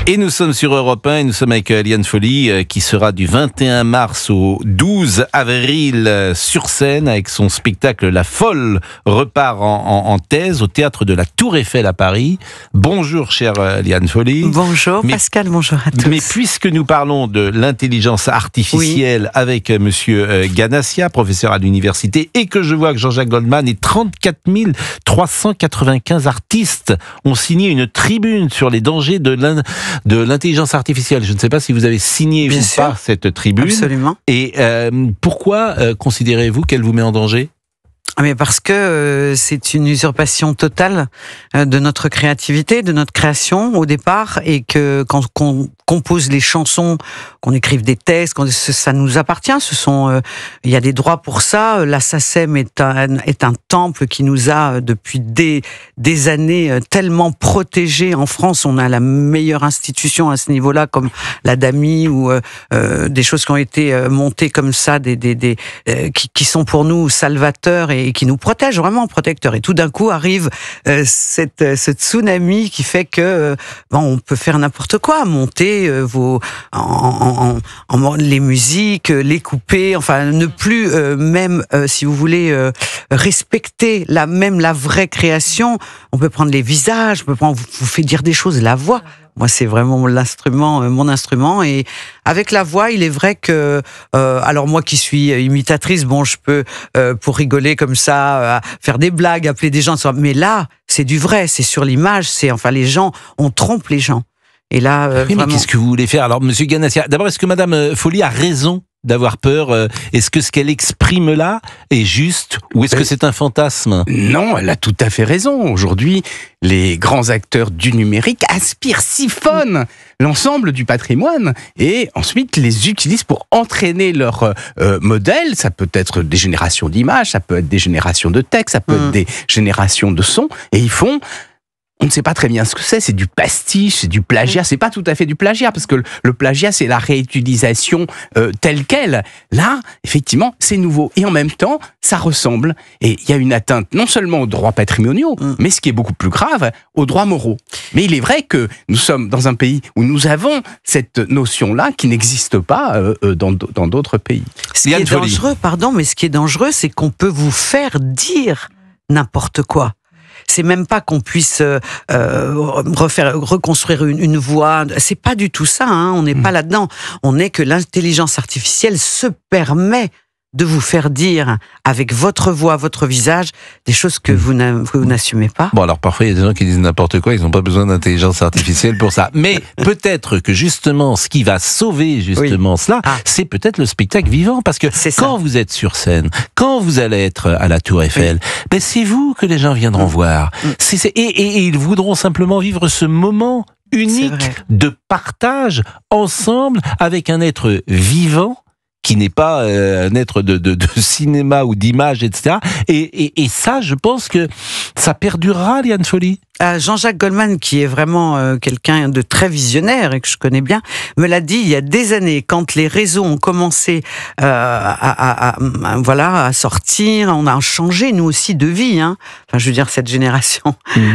Et nous sommes sur Europe 1 et nous sommes avec Liane Folly qui sera du 21 mars au 12 avril sur scène avec son spectacle La Folle repart en thèse au théâtre de la Tour Eiffel à Paris. Bonjour chère Liane Folly. Bonjour Pascal, bonjour à tous. Mais puisque nous parlons de l'intelligence artificielle avec monsieur Ganassia, professeur à l'université, et que je vois que Jean-Jacques Goldman et 34 395 artistes ont signé une tribune sur les dangers de l'intelligence artificielle. Je ne sais pas si vous avez signé ou pas cette tribune. Absolument. Et pourquoi considérez-vous qu'elle vous met en danger ? Mais parce que c'est une usurpation totale de notre créativité, de notre création au départ, et que quand on compose les chansons, qu'on écrive des textes, ça nous appartient. Il y a des droits pour ça. La SACEM est un temple qui nous a depuis des années tellement protégés. En France, on a la meilleure institution à ce niveau-là, comme l'ADAMI ou des choses qui ont été montées comme ça, qui sont pour nous salvateurs et qui nous protègent, vraiment protecteurs. Et tout d'un coup arrive ce tsunami qui fait que on peut faire n'importe quoi, monter les musiques, les couper, enfin ne plus même si vous voulez respecter la vraie création. On peut prendre les visages, vous fait dire des choses, la voix. Moi, c'est vraiment mon instrument. Et avec la voix, il est vrai que, alors moi qui suis imitatrice, je peux, pour rigoler comme ça, faire des blagues, appeler des gens. Mais là, c'est du vrai, c'est sur l'image. Les gens, on trompe les gens. Et là, oui, mais qu'est-ce que vous voulez faire ? Alors, monsieur Ganassia, d'abord, est-ce que madame Folly a raison d'avoir peur? Est-ce que ce qu'elle exprime là est juste ou est-ce que c'est un fantasme? Non, elle a tout à fait raison. Aujourd'hui, les grands acteurs du numérique siphonnent l'ensemble du patrimoine et ensuite les utilisent pour entraîner leur modèle. Ça peut être des générations d'images, ça peut être des générations de textes, ça peut être des générations de sons, et ils font... On ne sait pas très bien ce que c'est du pastiche, c'est du plagiat. C'est pas tout à fait du plagiat, parce que le plagiat, c'est la réutilisation telle quelle. Là, effectivement, c'est nouveau. Et en même temps, ça ressemble. Et il y a une atteinte non seulement aux droits patrimoniaux, mais ce qui est beaucoup plus grave, aux droits moraux. Mais il est vrai que nous sommes dans un pays où nous avons cette notion-là qui n'existe pas dans d'autres pays. Ce qui est dangereux, mais ce qui est dangereux, c'est qu'on peut vous faire dire n'importe quoi. C'est même pas qu'on puisse reconstruire une voix. C'est pas du tout ça. On n'est pas là-dedans. On est que l'intelligence artificielle se permet de vous faire dire avec votre voix, votre visage, des choses que vous n'assumez pas. Bon, alors parfois il y a des gens qui disent n'importe quoi, ils n'ont pas besoin d'intelligence artificielle pour ça. Mais peut-être que justement, ce qui va sauver cela, c'est peut-être le spectacle vivant. Parce que quand vous êtes sur scène, quand vous allez être à la Tour Eiffel, c'est vous que les gens viendront voir. Et ils voudront simplement vivre ce moment unique de partage ensemble avec un être vivant, qui n'est pas un être de cinéma ou d'image, etc. Et ça, je pense que ça perdurera, Liane Folly. Jean-Jacques Goldman, qui est vraiment quelqu'un de très visionnaire et que je connais bien, me l'a dit il y a des années, quand les réseaux ont commencé à sortir, on a changé nous aussi de vie. Cette génération,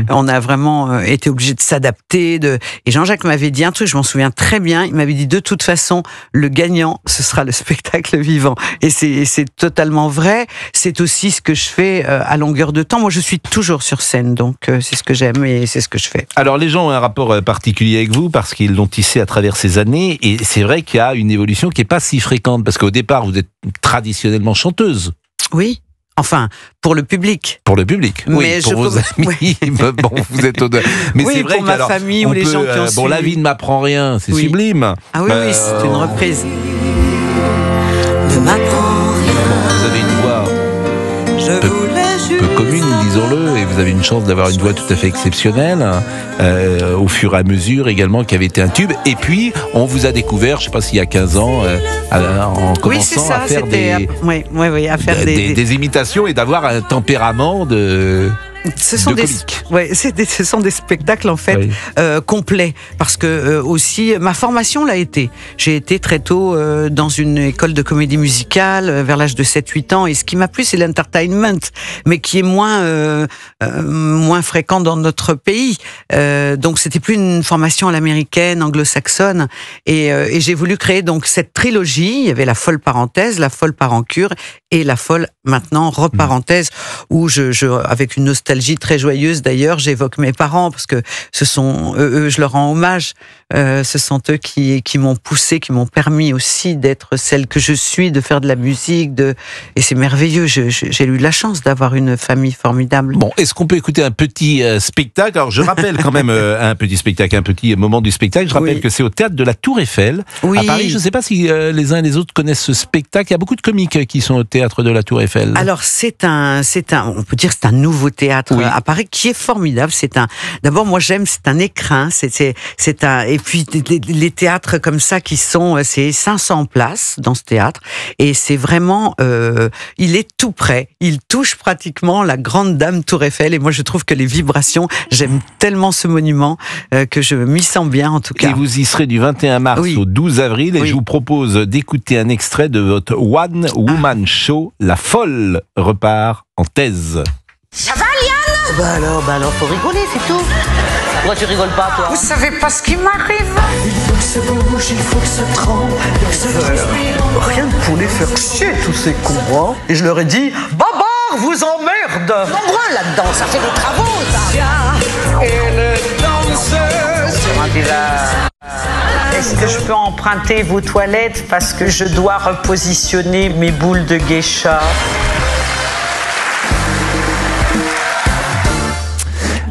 on a vraiment été obligé de s'adapter. Et Jean-Jacques m'avait dit un truc, je m'en souviens très bien. Il m'avait dit de toute façon, le gagnant, ce sera le spectacle vivant. Et c'est totalement vrai. C'est aussi ce que je fais à longueur de temps. Moi, je suis toujours sur scène, donc c'est ce que j'aime. Et c'est ce que je fais. Alors les gens ont un rapport particulier avec vous parce qu'ils l'ont tissé à travers ces années, et c'est vrai qu'il y a une évolution qui n'est pas si fréquente, parce qu'au départ vous êtes traditionnellement chanteuse. Oui. Enfin, pour le public. Pour le public, mais pour vos amis. Vous êtes mais c'est vrai pour ma famille ou les gens qui ont suivi. La vie ne m'apprend rien, c'est sublime. Ah oui, c'est une reprise. Ne m'apprend rien. Vous avez une voix peu commune, disons-le, et vous avez une chance d'avoir une voix tout à fait exceptionnelle, au fur et à mesure également, qui avait été un tube. Et puis, on vous a découvert, je ne sais pas s'il y a 15 ans, en commençant à faire des imitations et d'avoir un tempérament Ce sont ce sont des spectacles en fait complets, parce que aussi ma formation l'a été. J'ai été très tôt dans une école de comédie musicale vers l'âge de 7-8 ans, et ce qui m'a plu c'est l'entertainment, mais qui est moins fréquent dans notre pays. Donc c'était plus une formation à l'américaine, anglo-saxonne, et j'ai voulu créer donc cette trilogie. Il y avait la folle parenthèse, la folle parencure et la folle maintenant reparenthèse, où avec une nostalgie très joyeuse d'ailleurs, j'évoque mes parents parce que ce sont eux, je leur rends hommage. Ce sont eux qui m'ont poussé, qui m'ont permis aussi d'être celle que je suis, de faire de la musique, et c'est merveilleux. J'ai eu la chance d'avoir une famille formidable. Bon, est-ce qu'on peut écouter un petit spectacle? Alors je rappelle quand même un petit moment du spectacle. Je rappelle que c'est au théâtre de la Tour Eiffel à Paris. Je ne sais pas si les uns et les autres connaissent ce spectacle. Il y a beaucoup de comiques qui sont au théâtre de la Tour Eiffel. Alors on peut dire que c'est un nouveau théâtre à Paris qui est formidable. D'abord moi j'aime, c'est un écrin, et puis les théâtres comme ça c'est 500 places dans ce théâtre, et c'est vraiment, il est tout près, il touche pratiquement la grande dame Tour Eiffel, et moi je trouve que les vibrations, j'aime tellement ce monument que je m'y sens bien en tout cas. Et vous y serez du 21 mars au 12 avril, et je vous propose d'écouter un extrait de votre One Woman Show, La Folle repart en thèse. Ça va, Liane? Bah alors, faut rigoler, c'est tout. Pourquoi tu rigoles pas, toi? Vous savez pas ce qui m'arrive? Il faut que ça bouge, il faut que ça tremble. Rien que pour les faire chier, tous ces cons. Et je leur ai dit, Babar vous emmerde. Nombreux là-dedans, ça fait des travaux, ça. Et le danseuse. Est-ce que je peux emprunter vos toilettes parce que je dois repositionner mes boules de geisha?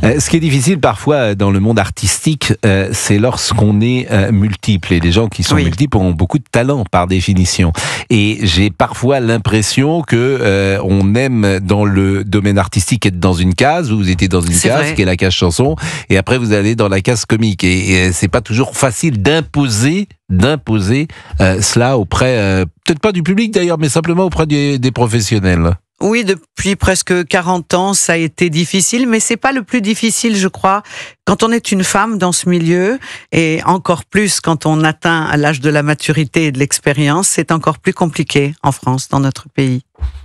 Ce qui est difficile parfois dans le monde artistique, c'est lorsqu'on est multiple. Et les gens qui sont multiples ont beaucoup de talent par définition. Et j'ai parfois l'impression que on aime dans le domaine artistique être dans une case. Vous étiez dans une case qui est la case chanson, et après vous allez dans la case comique. Et c'est pas toujours facile d'imposer cela auprès, peut-être pas du public d'ailleurs, mais simplement auprès des professionnels. Oui, depuis presque 40 ans, ça a été difficile, mais c'est pas le plus difficile, je crois, quand on est une femme dans ce milieu, et encore plus quand on atteint à l'âge de la maturité et de l'expérience, c'est encore plus compliqué en France, dans notre pays.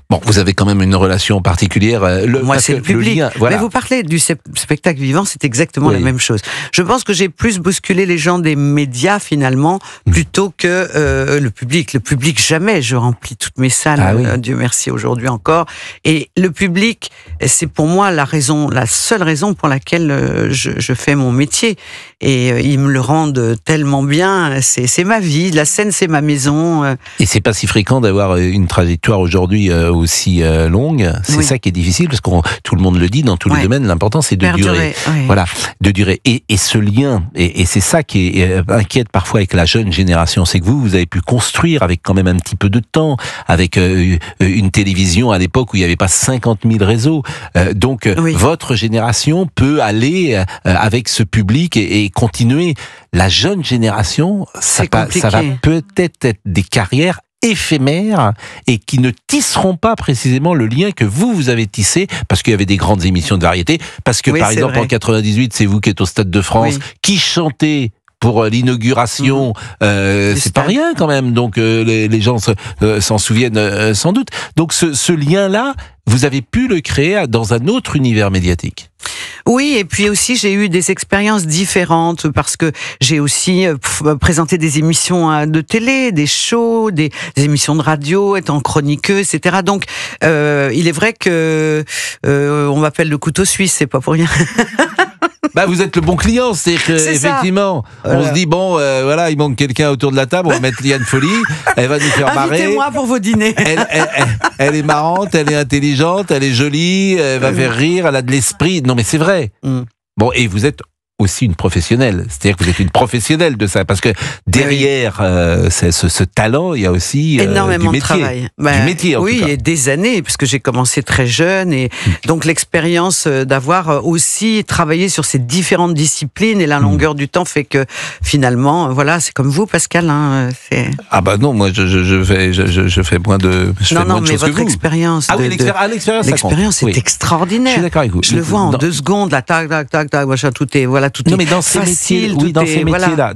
Bon, vous avez quand même une relation particulière. Moi, c'est le public. Mais vous parlez du spectacle vivant, c'est exactement la même chose. Je pense que j'ai plus bousculé les gens des médias, finalement, plutôt que le public. Le public, jamais je remplis toutes mes salles, Dieu merci, aujourd'hui encore. Et le public, c'est pour moi la seule raison pour laquelle je fais mon métier. Et ils me le rendent tellement bien. C'est ma vie. La scène, c'est ma maison. Et c'est pas si fréquent d'avoir une trajectoire aujourd'hui aussi longue. C'est ça qui est difficile, parce que tout le monde le dit dans tous les domaines, l'important c'est de durer. Voilà, de durer. Et ce lien, et c'est ça qui inquiète parfois avec la jeune génération, c'est que vous avez pu construire avec quand même un petit peu de temps, avec une télévision à l'époque où il n'y avait pas 50 000 réseaux. Donc votre génération peut aller avec ce public et continuer. La jeune génération, ça va peut-être être des carrières éphémères et qui ne tisseront pas précisément le lien que vous avez tissé, parce qu'il y avait des grandes émissions de variété, parce que par exemple en 98, c'est vous qui êtes au Stade de France, qui chantez pour l'inauguration, c'est pas rien quand même, donc les gens s'en souviennent sans doute. Donc ce lien-là, vous avez pu le créer dans un autre univers médiatique. Oui, et puis aussi j'ai eu des expériences différentes, parce que j'ai aussi présenté des émissions de télé, des shows, des émissions de radio, étant chroniqueuse, etc. Donc il est vrai que on m'appelle le couteau suisse, c'est pas pour rien. Bah, vous êtes le bon client, c'est que effectivement, on se dit bon, voilà, il manque quelqu'un autour de la table, on va mettre Liane Folly, elle va nous faire marrer. Invitez-moi pour vos dîners. Elle est marrante, elle est intelligente, elle est jolie, elle va faire rire, elle a de l'esprit. Non, mais c'est vrai. Bon, et vous êtes aussi une professionnelle. C'est-à-dire que vous êtes une professionnelle de ça, parce que derrière ce talent, il y a aussi énormément du métier. de travail. Du métier, en tout cas. Et des années, puisque j'ai commencé très jeune, et donc l'expérience d'avoir aussi travaillé sur ces différentes disciplines et la longueur du temps fait que finalement, voilà, c'est comme vous, Pascal. Hein, ah bah non, moi je fais moins de choses que vous. Non, mais votre expérience. Ah oui, l'expérience est extraordinaire. Je suis d'accord avec vous. Je le vois en 2 secondes, là, tac, tout est, voilà, tout est. Non, mais dans ces métiers, oui, dans ces métiers-là,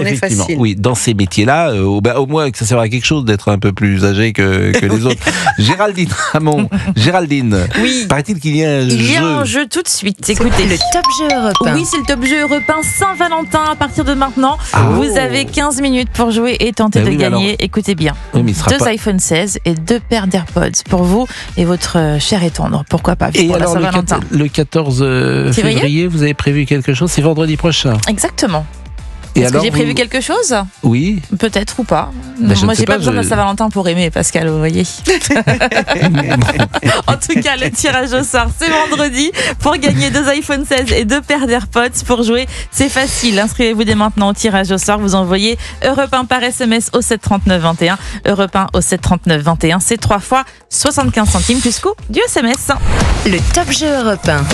effectivement, oui, dans ces métiers-là, au moins que ça sert à quelque chose d'être un peu plus âgé que les autres. Géraldine Ramon, oui. Paraît-il qu'il y a un jeu. Il y a un jeu tout de suite. Écoutez, le Top Jeu Europe 1. Oui, c'est le Top Jeu Europe 1 Saint-Valentin à partir de maintenant. Vous avez 15 minutes pour jouer et tenter de gagner. Alors, écoutez bien. Oui, 2 iPhone 16 et 2 paires d'AirPods pour vous et votre cher et tendre. Pourquoi pas? Et pour alors, la Saint-Valentin. le 14 février, vous avez prévu quelque chose? C'est vendredi prochain. Exactement. Et Est-ce que j'ai prévu quelque chose? Oui. Peut-être ou pas. Ben, moi, j'ai pas besoin de la Saint-Valentin pour aimer, Pascal, vous voyez. En tout cas, le tirage au sort, c'est vendredi. Pour gagner 2 iPhone 16 et 2 paires d'AirPods, pour jouer, c'est facile. Inscrivez-vous dès maintenant au tirage au sort. Vous envoyez Europe 1 par SMS au 73921. Europe 1 au 73921. C'est 3 fois 75 centimes plus coût du SMS. Le Top Jeu Europe 1.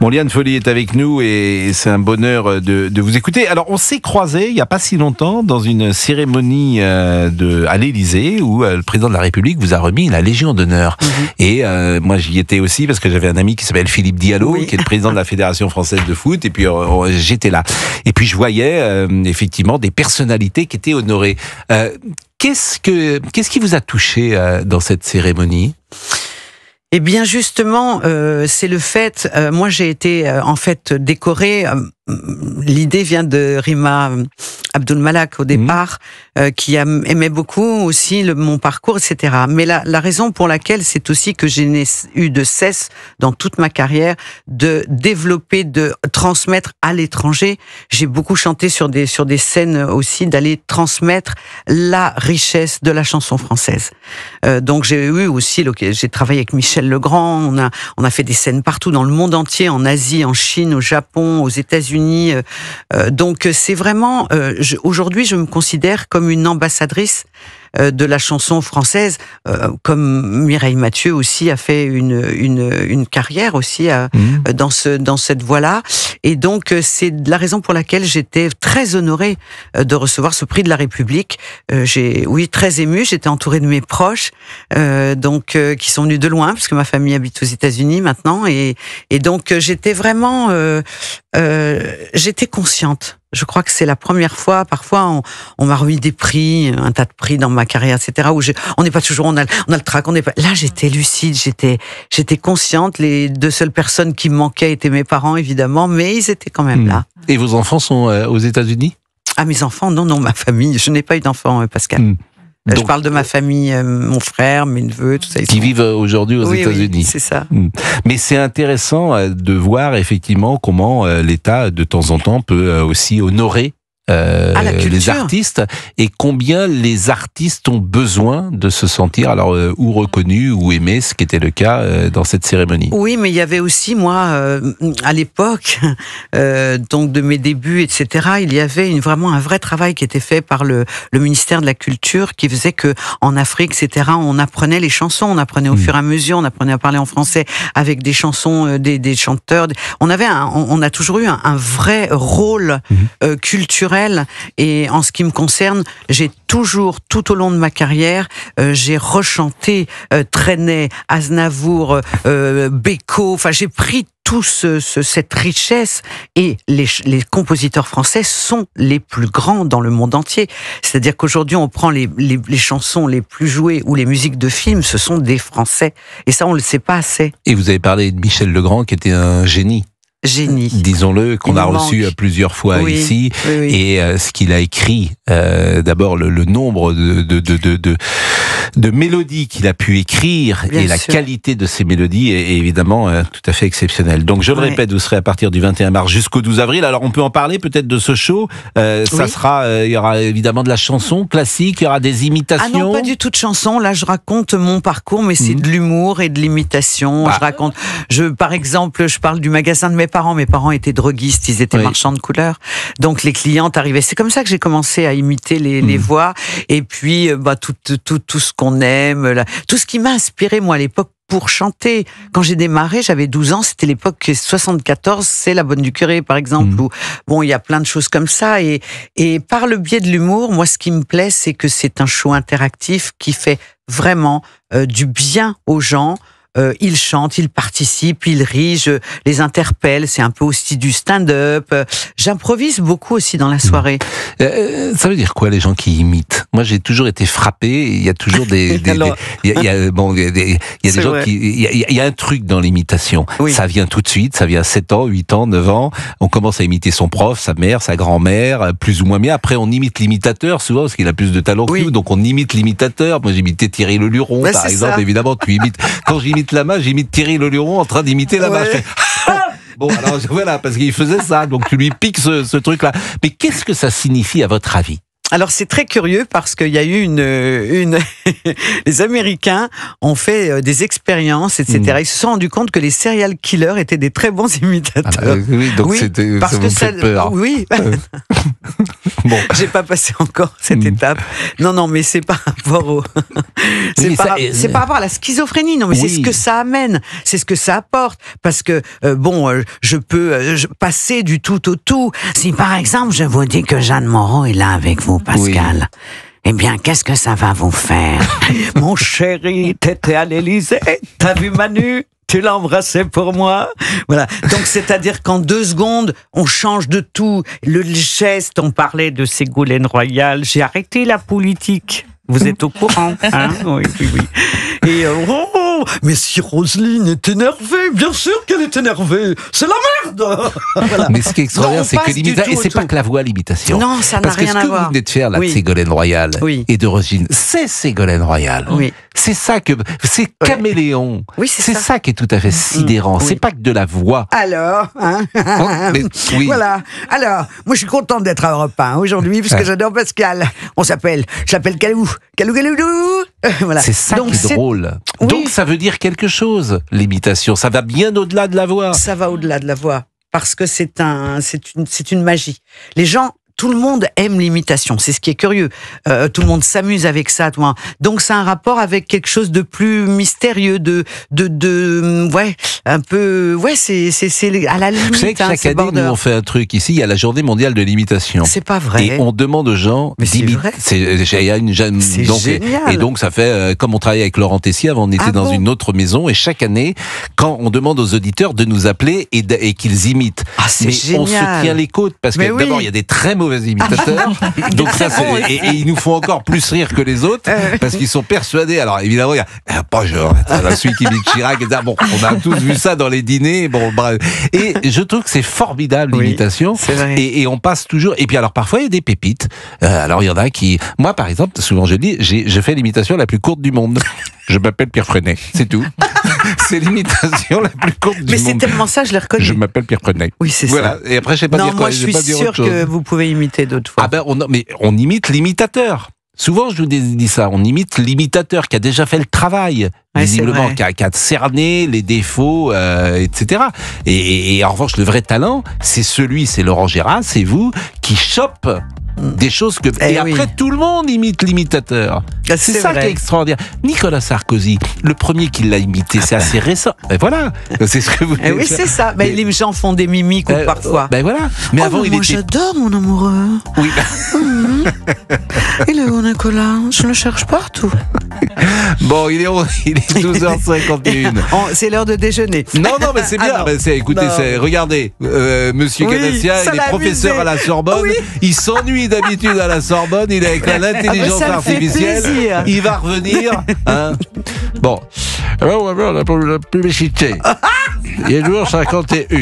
Bon, Liane Folly est avec nous et c'est un bonheur de vous écouter. Alors, on s'est croisés il n'y a pas si longtemps dans une cérémonie à l'Élysée où le président de la République vous a remis la Légion d'honneur. Et moi, j'y étais aussi parce que j'avais un ami qui s'appelle Philippe Diallo, qui est le président de la Fédération française de foot. Et puis, j'étais là. Et puis, je voyais effectivement des personnalités qui étaient honorées. Qu'est-ce qui vous a touché dans cette cérémonie ? Eh bien justement, c'est le fait. Moi, j'ai été en fait décorée. L'idée vient de Rima Abdul-Malak au départ, qui aimait beaucoup aussi mon parcours, etc. Mais la raison pour laquelle c'est aussi que je n'ai eu de cesse dans toute ma carrière de développer, de transmettre à l'étranger. J'ai beaucoup chanté sur des scènes aussi, d'aller transmettre la richesse de la chanson française. Donc j'ai eu aussi, j'ai travaillé avec Michel Legrand. On a fait des scènes partout dans le monde entier, en Asie, en Chine, au Japon, aux États-Unis. Donc c'est vraiment aujourd'hui je me considère comme une ambassadrice de la chanson française, comme Mireille Mathieu aussi a fait une carrière aussi dans cette voie-là. Et donc c'est la raison pour laquelle j'étais très honorée de recevoir ce prix de la République. Très émue. J'étais entourée de mes proches, qui sont venus de loin parce que ma famille habite aux États-Unis maintenant. Et donc j'étais vraiment, j'étais consciente. Je crois que c'est la première fois. Parfois, on m'a remis des prix, un tas de prix dans ma carrière, etc. Où on n'est pas toujours, on a le trac, on n'est pas. Là, j'étais lucide, j'étais consciente. Les 2 seules personnes qui me manquaient étaient mes parents, évidemment, mais ils étaient quand même là. Et vos enfants sont aux États-Unis? Ah, mes enfants, non, ma famille. Je n'ai pas eu d'enfants, Pascal. Donc, je parle de ma famille, mon frère, mes neveux, tout ça. Qui vivent aujourd'hui aux États-Unis. Oui, c'est ça. Mais c'est intéressant de voir effectivement comment l'État, de temps en temps, peut aussi honorer les artistes et combien les artistes ont besoin de se sentir ou reconnus ou aimés, ce qui était le cas dans cette cérémonie. Oui, mais il y avait aussi moi à l'époque donc de mes débuts, etc. Il y avait vraiment un vrai travail qui était fait par le ministère de la Culture qui faisait que en Afrique, etc. On apprenait les chansons, on apprenait au fur et à mesure, on apprenait à parler en français avec des chansons, des chanteurs. On a toujours eu un vrai rôle culturel. Et en ce qui me concerne, j'ai toujours, tout au long de ma carrière, j'ai rechanté Trenet, Aznavour, Beko. Enfin, j'ai pris cette richesse, et les compositeurs français sont les plus grands dans le monde entier. C'est-à-dire qu'aujourd'hui, on prend les chansons les plus jouées ou les musiques de films, ce sont des Français. Et ça, on le sait pas assez. Et vous avez parlé de Michel Legrand, qui était un génie. Disons-le, qu'on a reçu plusieurs fois ici, et ce qu'il a écrit, d'abord le nombre de mélodies qu'il a pu écrire, et la qualité de ces mélodies est évidemment tout à fait exceptionnelle. Donc je le répète, vous serez à partir du 21 mars jusqu'au 12 avril. Alors on peut en parler peut-être de ce show. Ça sera, il y aura évidemment de la chanson classique, il y aura des imitations. Ah non, pas du tout de chansons. Là, je raconte mon parcours, mais c'est de l'humour et de l'imitation. Je raconte, par exemple, je parle du magasin de mes mes parents étaient droguistes, ils étaient marchands de couleurs. Donc les clientes arrivaient. C'est comme ça que j'ai commencé à imiter les voix. Et puis tout ce qu'on aime, tout ce qui m'a inspiré moi à l'époque pour chanter. Quand j'ai démarré, j'avais 12 ans, c'était l'époque 74, c'est La Bonne du Curé, par exemple, où, bon, il y a plein de choses comme ça, et par le biais de l'humour, moi, ce qui me plaît, c'est que c'est un show interactif qui fait vraiment du bien aux gens. Ils chantent, ils participent, ils rient, je les interpelle, c'est un peu aussi du stand-up. J'improvise beaucoup aussi dans la soirée. Ça veut dire quoi les gens qui imitent? Moi j'ai toujours été frappé, il y a toujours il y a un truc dans l'imitation. Oui. Ça vient tout de suite, ça vient à 7 ans, 8 ans, 9 ans, on commence à imiter son prof, sa mère, sa grand-mère, plus ou moins bien. Après on imite l'imitateur souvent parce qu'il a plus de talent que nous, donc on imite l'imitateur. Moi j'imitais Thierry Leluron par exemple, ça. Évidemment tu imites. Quand j'imite Lama, j'imite Thierry Leluron en train d'imiter Lama. Bon, alors voilà, parce qu'il faisait ça, donc tu lui piques ce truc-là. Mais qu'est-ce que ça signifie à votre avis? Alors c'est très curieux parce qu'il y a eu les Américains ont fait des expériences, etc. Ils se sont rendus compte que les serial killers étaient des très bons imitateurs. Oui, donc c'était parce que ça peur. Oui. Bon, j'ai pas passé encore cette étape. Non, mais c'est par rapport au c'est par rapport à la schizophrénie. Non, mais c'est ce que ça amène, c'est ce que ça apporte. Parce que je peux passer du tout au tout. Si par exemple je vous dis que Jeanne Moreau est là avec vous, Pascal. Eh bien, qu'est-ce que ça va vous faire? Mon chéri, t'étais à l'Élysée, t'as vu Manu? Tu l'as embrassé pour moi. Voilà. Donc, c'est-à-dire qu'en 2 secondes, on change de tout. Le geste, on parlait de Ségolène Royal. J'ai arrêté la politique. Vous êtes au courant, hein? Oui. Et mais si Roselyne est énervée, bien sûr qu'elle est énervée. C'est la merde. Voilà. Mais ce qui est extraordinaire, c'est que l'imitation, et c'est pas que la voix, l'imitation. Non, ça n'a rien à voir. Parce que ce que vous venez de faire là, de Ségolène Royal et de Roselyne, c'est Ségolène Royal. Oui. C'est ça c'est caméléon. Oui, c'est ça qui est tout à fait sidérant. C'est pas que de la voix. Alors, voilà. Alors, moi je suis content d'être à Europe 1 aujourd'hui parce que j'adore Pascal. J'appelle Calou. Voilà. C'est ça qui est drôle. Donc ça veut dire quelque chose, l'imitation. Ça va bien au-delà de la voix. Ça va au-delà de la voix. Parce que c'est une magie. Les gens, tout le monde aime l'imitation, c'est ce qui est curieux. Tout le monde s'amuse avec ça. Donc c'est un rapport avec quelque chose de plus mystérieux, un peu, c'est à la limite. Vous savez que chaque année, nous on fait un truc ici. Il y a la Journée mondiale de l'imitation. C'est pas vrai. Et on demande aux gens d'imiter. C'est génial. Et donc ça fait comme on travaillait avec Laurent Tessier avant, on était dans une autre maison et chaque année, quand on demande aux auditeurs de nous appeler et qu'ils imitent, c'est génial. On se tient les côtes parce que d'abord il y a des très mauvais imitateurs, donc ça et ils nous font encore plus rire que les autres parce qu'ils sont persuadés. Alors évidemment, il y a pas genre celui qui imite Chirac, et bon, on a tous vu ça dans les dîners. Bon, bref. Et je trouve que c'est formidable l'imitation. Et on passe toujours. Et puis alors parfois il y a des pépites. Alors il y en a qui, moi par exemple, souvent je dis, je fais l'imitation la plus courte du monde. Je m'appelle Pierre Freinet, c'est tout. C'est l'imitation la plus courte du monde. Mais c'est tellement ça, je l'ai reconnu. Je m'appelle Pierre Freinet. Oui, c'est ça. Et après, je sais pas dire quoi. Moi, je suis sûr que vous pouvez imiter d'autres fois. Mais on imite l'imitateur. Souvent, je vous dis ça, on imite l'imitateur qui a déjà fait le travail, visiblement, qui a cerné les défauts, etc. Et en revanche, le vrai talent, c'est Laurent Gérard, c'est vous, qui chope des choses que... Et après, tout le monde imite l'imitateur. C'est ça qui est extraordinaire. Nicolas Sarkozy, le premier qui l'a imité, c'est assez récent. Ben voilà, c'est ce que vous dites. Oui, c'est ça. Mais les gens font des mimiques parfois. Ben voilà. Mais avant, moi, j'adore mon amoureux. Oui. Il est où, Nicolas? Je le cherche partout. Bon, il est 12h51. C'est l'heure de déjeuner. Non, mais c'est bien. Écoutez, regardez, Monsieur Canassia, il est professeur à la Sorbonne. Il s'ennuie d'habitude à la Sorbonne. Il est avec l'intelligence artificielle. Il va revenir. Bon. Alors, on va voir la publicité. Il est toujours 51.